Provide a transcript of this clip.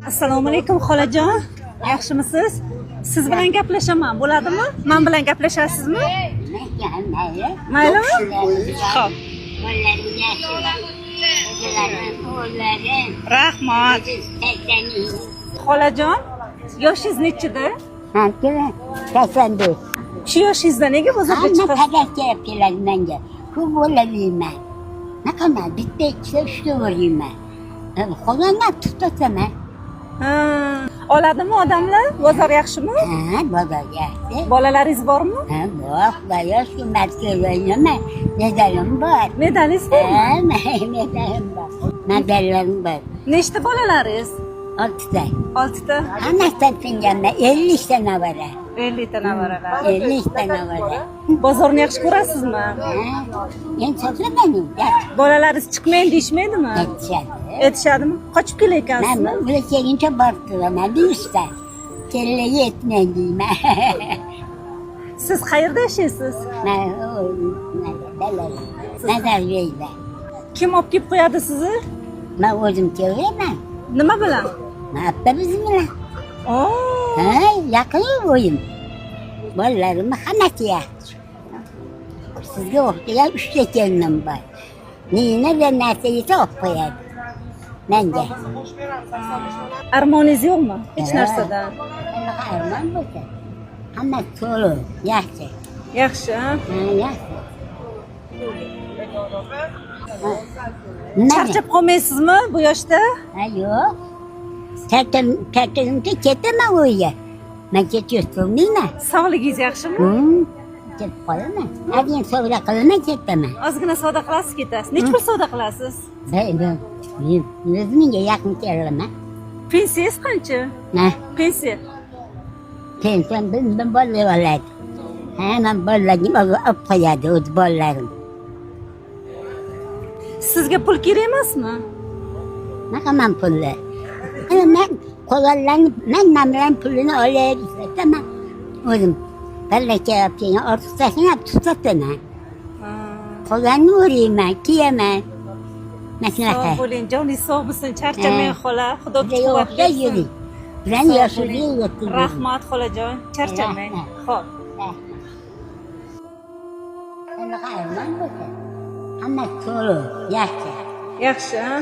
Assalomu alaykum xolajon. Yaxshimisiz? Siz bilan gaplashaman, bo'ladimi? Men bilan gaplashasizmi? Maylimi? Xo'p. Rahmat. Xolajon, yoshingiz nechida? Ha, 85. Shu yoshingizda nega bozorga Hamma chiqasiz? qadar keladi menga. Ko'p bo'laverman. Naqama bitta ikkita uchta bo'layman. Qolganlar tutasaman. Ha, oladimi odamlar? Bozor yaxshimi? Ha, bozor yaxshi. Bolalaringiz bormi? Ha, bor. Xudoyo shukur qilmayman. Medalim bor. Medalingiz bormi? Ha, medalim bor. Medalim bor. Nechta bolalaringiz? 6ta. 6ta. Hammasidan tinganman 50 ta navara. 50 ta navaralar. 50 ta navara. Bozorni yaxshi ko'rasizmi? Ha, men so'zlaman. Bolalaringiz chiqmaydi deyishmaydimi? Aytishadi. Aytishadimi? Qochib kelaysizmi? Men bu kelguncha borib turaman deyishsa. Kella yetmay deyman. Siz qayerda yashaysiz? Men Nazarbayda. Kim olib kelib qo'yadi sizni? Men o'zim kelaman. Nima bilan? Hatta bizim bilan. Oo. Ha, yaqin o'yin. Bolalarimni hammasi yaxshi. Sizga o'xshagan 3 ta kelinim bor. Nina bir narsa yesa olib qo'yadi. Menga. Armoningiz yo'qmi? Hech narsadan. Armon bo'lsa. Hamma to'liq, yaxshi. Yaxshi, ha? Ha, yaxshi. Charchab qolmaysizmi bu yoshda? Ha, yo'q. Charchaguncha ketaman o'yga. Men ketayotmayman. Sog'ligingiz yaxshimi? Ketib qolaman. Agar savdo qilaman ketaman. Ozgina savdo qilasiz, ketasiz. Necha pul savdo qilasiz? Men 100 mingga yaqin kelaman. Pensiyangiz qancha? Ha, Pensiya. pensiyam bizdan bolalar oladi. Hamma bolalarni olib qo'yadi o'z bolalarim. Sizga pul kerak emasmi? Naqaman pulni. Men qolganlarni men bilan pulini olayapman. O'zim ballaka yapayım, ortiqchasini olib tutaman. Qolganini o'rayman, kiyaman. Sog' bo'ling, joningiz sog' bo'lsin, charchamang xola. Xudo quvvat Yo'qda bersin. yuring. Bilan yoshiringiz yetdi. Rahmat xolajon, charchamang. Xo'p. Hamma to'liq, yaxshi. Yaxshi, ha?